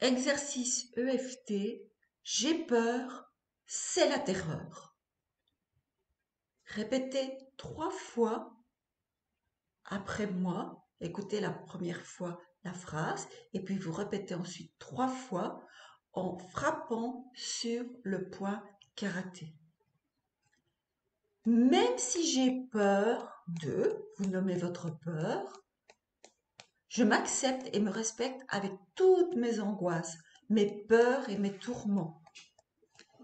Exercice EFT, j'ai peur, c'est la terreur. Répétez 3 fois après moi. Écoutez la première fois la phrase et puis vous répétez ensuite 3 fois en frappant sur le point karaté. Même si j'ai peur de, vous nommez votre peur, je m'accepte et me respecte avec toutes mes angoisses, mes peurs et mes tourments.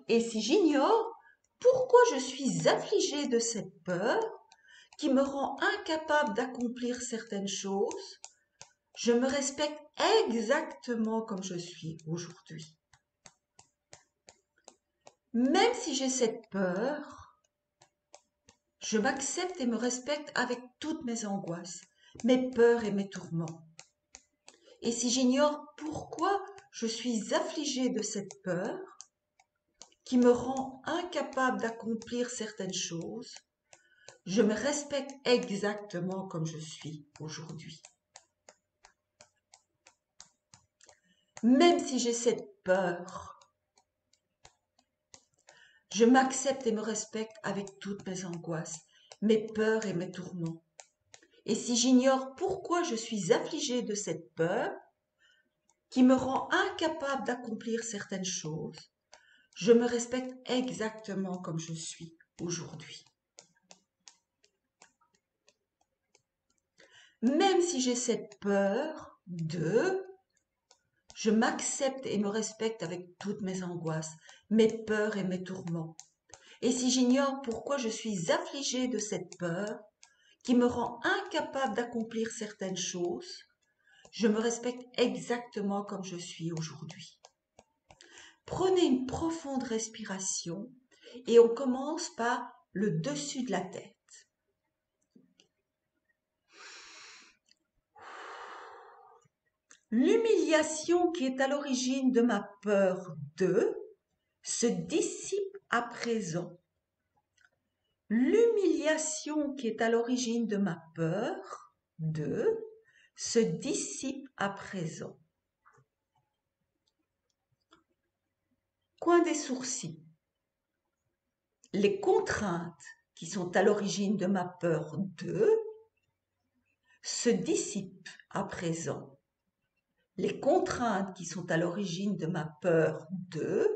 Et si j'ignore pourquoi je suis affligée de cette peur qui me rend incapable d'accomplir certaines choses, je me respecte exactement comme je suis aujourd'hui. Même si j'ai cette peur, je m'accepte et me respecte avec toutes mes angoisses, mes peurs et mes tourments. Et si j'ignore pourquoi je suis affligée de cette peur qui me rend incapable d'accomplir certaines choses, je me respecte exactement comme je suis aujourd'hui. Même si j'ai cette peur, je m'accepte et me respecte avec toutes mes angoisses, mes peurs et mes tourments. Et si j'ignore pourquoi je suis affligée de cette peur, qui me rend incapable d'accomplir certaines choses, je me respecte exactement comme je suis aujourd'hui. Même si j'ai cette peur de, je m'accepte et me respecte avec toutes mes angoisses, mes peurs et mes tourments. Et si j'ignore pourquoi je suis affligée de cette peur, qui me rend incapable d'accomplir certaines choses, je me respecte exactement comme je suis aujourd'hui. Prenez une profonde respiration et on commence par le dessus de la tête. L'humiliation qui est à l'origine de ma peur de se dissipe à présent. L'humiliation qui est à l'origine de ma peur de se dissipe à présent. Coin des sourcils. Les contraintes qui sont à l'origine de ma peur de se dissipent à présent. Les contraintes qui sont à l'origine de ma peur de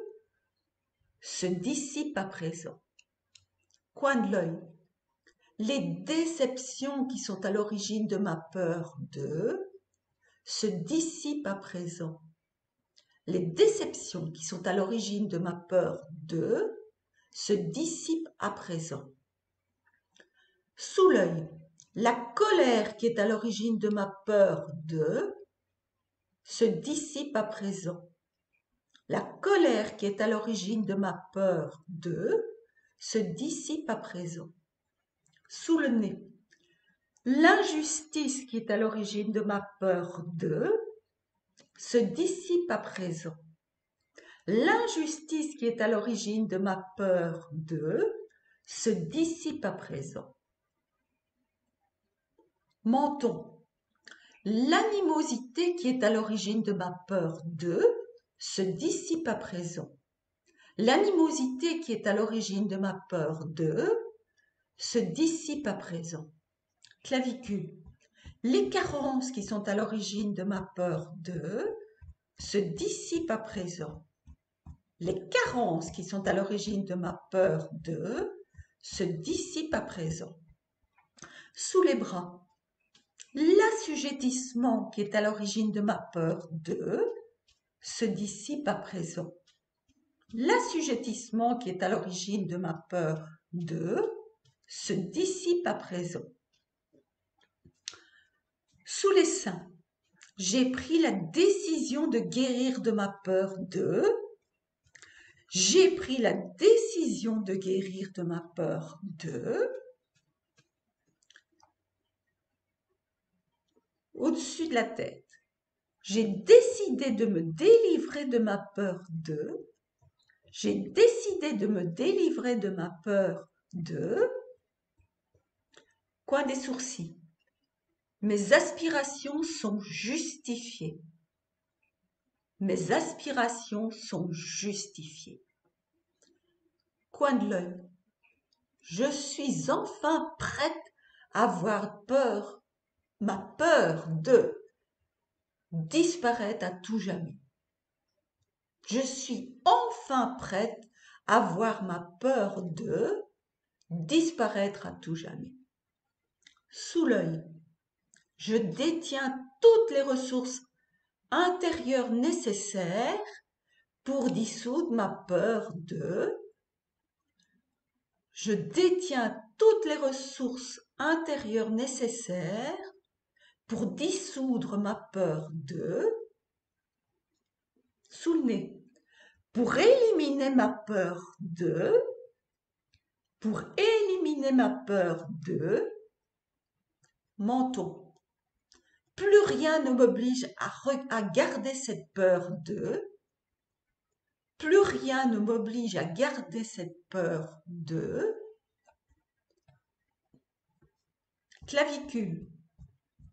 se dissipent à présent. Coin de l'œil. Les déceptions qui sont à l'origine de ma peur de se dissipent à présent. Les déceptions qui sont à l'origine de ma peur de se dissipent à présent. Sous l'œil, la colère qui est à l'origine de ma peur de se dissipe à présent. La colère qui est à l'origine de ma peur de se dissipe à présent. Sous le nez, l'injustice qui est à l'origine de ma peur de se dissipe à présent. L'injustice qui est à l'origine de ma peur de se dissipe à présent. Menton. L'animosité qui est à l'origine de ma peur de se dissipe à présent. L'animosité qui est à l'origine de ma peur de se dissipe à présent. Clavicule. Les carences qui sont à l'origine de ma peur de se dissipent à présent. Les carences qui sont à l'origine de ma peur de se dissipent à présent. Sous les bras, l'assujettissement qui est à l'origine de ma peur de se dissipe à présent. L'assujettissement qui est à l'origine de ma peur de se dissipe à présent. Sous les seins, j'ai pris la décision de guérir de ma peur de. J'ai pris la décision de guérir de ma peur de. Au-dessus de la tête, j'ai décidé de me délivrer de ma peur de. J'ai décidé de me délivrer de ma peur de. Coin des sourcils. Mes aspirations sont justifiées. Mes aspirations sont justifiées. Coin de l'œil. Je suis enfin prête à avoir peur, ma peur de disparaître à tout jamais. Je suis enfin prête à voir ma peur de disparaître à tout jamais. Sous l'œil, je détiens toutes les ressources intérieures nécessaires pour dissoudre ma peur de. Je détiens toutes les ressources intérieures nécessaires pour dissoudre ma peur de. Sous le nez, pour éliminer ma peur de. Pour éliminer ma peur de. Menton. Plus rien ne m'oblige à garder cette peur de. Plus rien ne m'oblige à garder cette peur de. Clavicule.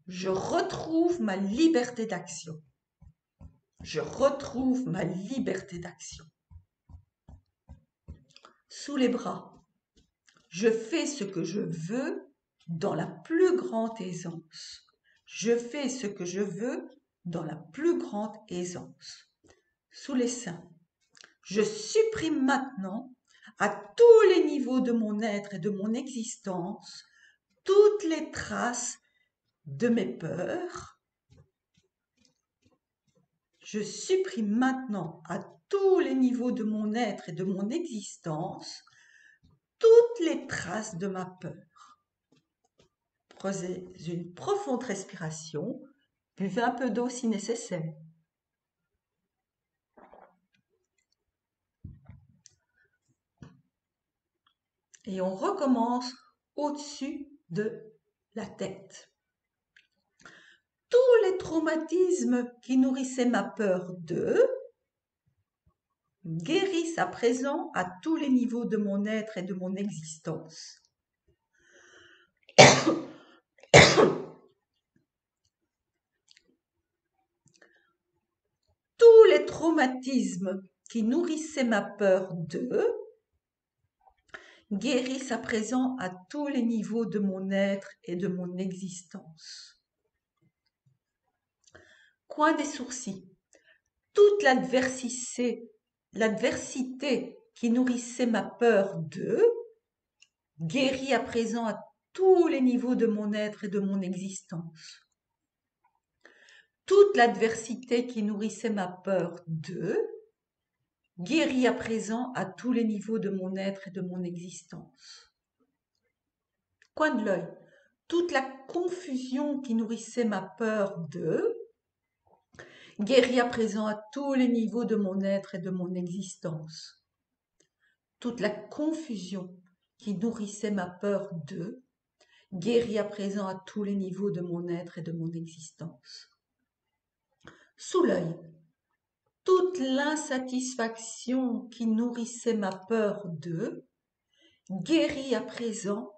Je retrouve ma liberté d'action. Je retrouve ma liberté d'action. Sous les bras. Je fais ce que je veux dans la plus grande aisance. Je fais ce que je veux dans la plus grande aisance. Sous les seins. Je supprime maintenant, à tous les niveaux de mon être et de mon existence, toutes les traces de mes peurs. Je supprime maintenant, à tous les niveaux de mon être et de mon existence, toutes les traces de ma peur. Prenez une profonde respiration, buvez un peu d'eau si nécessaire. Et on recommence au-dessus de la tête. Tous les traumatismes qui nourrissaient ma peur de guérissent à présent à tous les niveaux de mon être et de mon existence. Tous les traumatismes qui nourrissaient ma peur de guérissent à présent à tous les niveaux de mon être et de mon existence. Coin des sourcils. Toute l'adversité qui nourrissait ma peur de guérit à présent à tous les niveaux de mon être et de mon existence. Toute l'adversité qui nourrissait ma peur de guérit à présent à tous les niveaux de mon être et de mon existence. Coin de l'œil. Toute la confusion qui nourrissait ma peur de guérit à présent à tous les niveaux de mon être et de mon existence. Toute la confusion qui nourrissait ma peur de guérit à présent à tous les niveaux de mon être et de mon existence. Sous l'œil, toute l'insatisfaction qui nourrissait ma peur de guérit à présent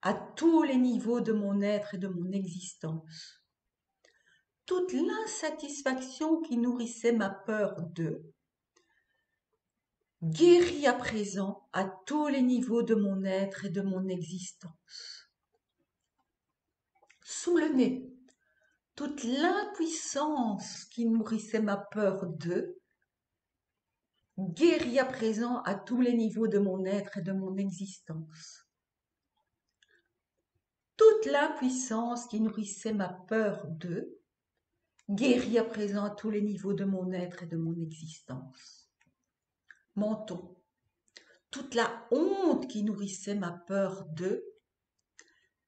à tous les niveaux de mon être et de mon existence. Toute l'insatisfaction qui nourrissait ma peur de guérit à présent à tous les niveaux de mon être et de mon existence. Sous le nez, toute l'impuissance qui nourrissait ma peur de guérit à présent à tous les niveaux de mon être et de mon existence. Toute l'impuissance qui nourrissait ma peur de guérit à présent à tous les niveaux de mon être et de mon existence. Menton. Toute la honte qui nourrissait ma peur de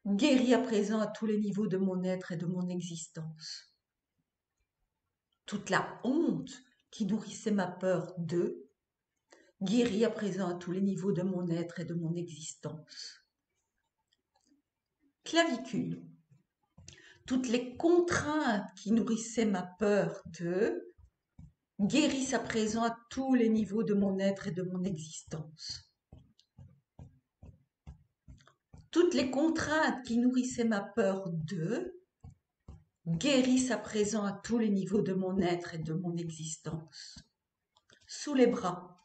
guérit à présent à tous les niveaux de mon être et de mon existence. Toute la honte qui nourrissait ma peur de guérit à présent à tous les niveaux de mon être et de mon existence. Clavicule. Toutes les contraintes qui nourrissaient ma peur de guérissent à présent à tous les niveaux de mon être et de mon existence. Toutes les contraintes qui nourrissaient ma peur de guérisse à présent à tous les niveaux de mon être et de mon existence. Sous les bras,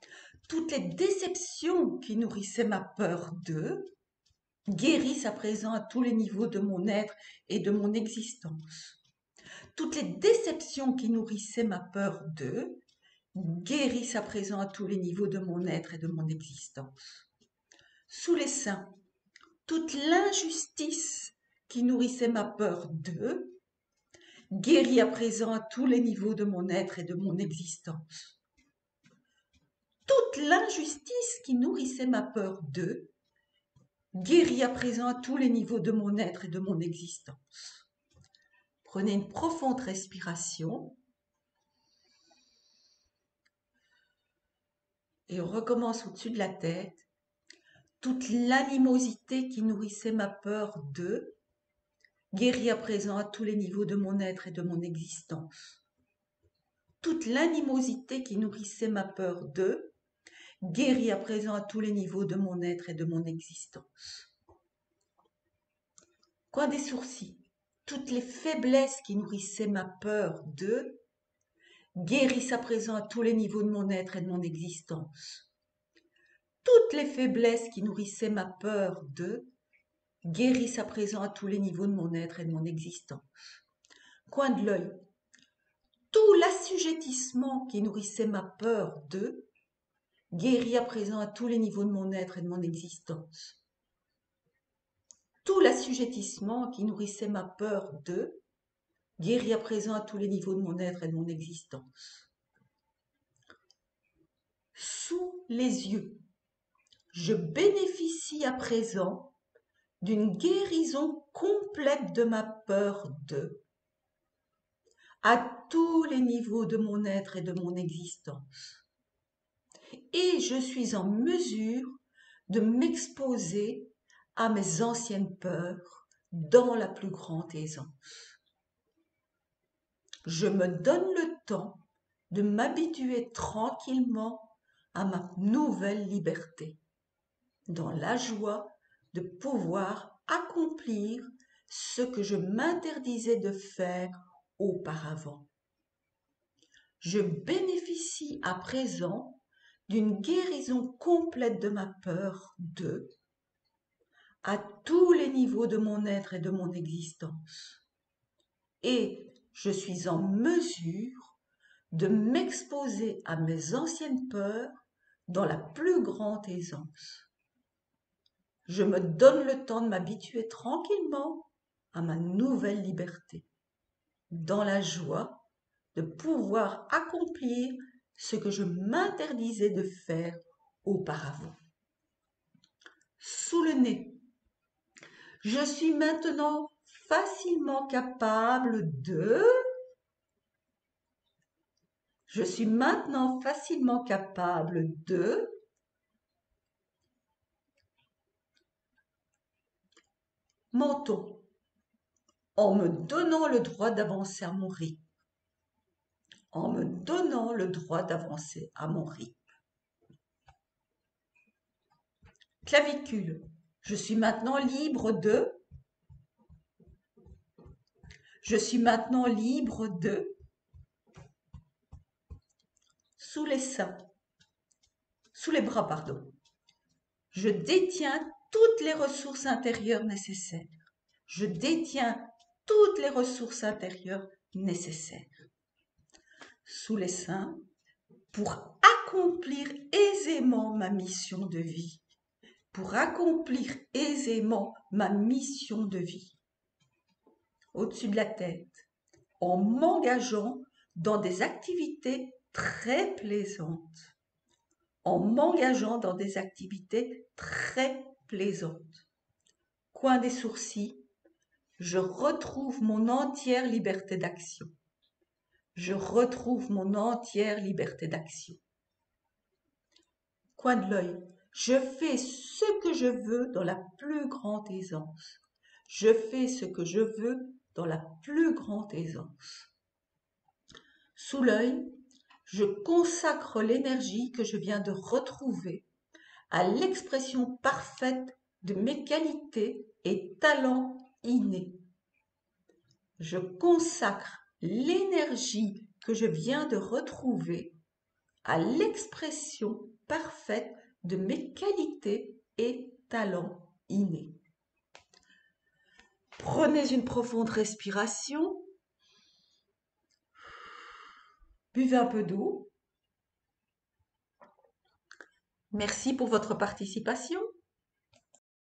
toutes les déceptions qui nourrissaient ma peur d'eux, guérissent à présent à tous les niveaux de mon être et de mon existence. Toutes les déceptions qui nourrissaient ma peur d'eux, guérissent à présent à tous les niveaux de mon être et de mon existence. Sous les seins, toute l'injustice qui nourrissait ma peur d'eux, guérit à présent à tous les niveaux de mon être et de mon existence. Toute l'injustice qui nourrissait ma peur d'eux, guérit à présent à tous les niveaux de mon être et de mon existence. Prenez une profonde respiration. Et on recommence au-dessus de la tête. Toute l'animosité qui nourrissait ma peur d'eux, guérit à présent à tous les niveaux de mon être et de mon existence. Toute l'animosité qui nourrissait ma peur d'eux, guérit à présent à tous les niveaux de mon être et de mon existence. Coin des sourcils, toutes les faiblesses qui nourrissaient ma peur d'eux, guérissent à présent à tous les niveaux de mon être et de mon existence. Toutes les faiblesses qui nourrissaient ma peur d'eux, guérissent à présent à tous les niveaux de mon être et de mon existence. Coin de l'œil, tout l'assujettissement qui nourrissait ma peur d'eux, guérit à présent à tous les niveaux de mon être et de mon existence. Tout l'assujettissement qui nourrissait ma peur d'eux, guérit à présent à tous les niveaux de mon être et de mon existence. Sous les yeux, je bénéficie à présent d'une guérison complète de ma peur d'eux, à tous les niveaux de mon être et de mon existence. Et je suis en mesure de m'exposer à mes anciennes peurs dans la plus grande aisance. Je me donne le temps de m'habituer tranquillement à ma nouvelle liberté, dans la joie de pouvoir accomplir ce que je m'interdisais de faire auparavant. Je bénéficie à présent d'une guérison complète de ma peur d'eux, à tous les niveaux de mon être et de mon existence. Et je suis en mesure de m'exposer à mes anciennes peurs dans la plus grande aisance. Je me donne le temps de m'habituer tranquillement à ma nouvelle liberté, dans la joie de pouvoir accomplir ce que je m'interdisais de faire auparavant. Sous le nez, je suis maintenant facilement capable de... Je suis maintenant facilement capable de... Menton, en me donnant le droit d'avancer à mon rythme. En me donnant le droit d'avancer à mon rythme. Clavicule, je suis maintenant libre de... Je suis maintenant libre de... Sous les seins, sous les bras, pardon. Je détiens toutes les ressources intérieures nécessaires. Je détiens toutes les ressources intérieures nécessaires. Sous les seins, pour accomplir aisément ma mission de vie. Pour accomplir aisément ma mission de vie. Au-dessus de la tête, en m'engageant dans des activités très plaisantes. En m'engageant dans des activités très plaisantes. Coin des sourcils, je retrouve mon entière liberté d'action. Je retrouve mon entière liberté d'action. Coin de l'œil, je fais ce que je veux dans la plus grande aisance. Je fais ce que je veux dans la plus grande aisance. Sous l'œil, je consacre l'énergie que je viens de retrouver à l'expression parfaite de mes qualités et talents innés. je consacre l'énergie que je viens de retrouver à l'expression parfaite de mes qualités et talents innés. Prenez une profonde respiration, buvez un peu d'eau. Merci pour votre participation.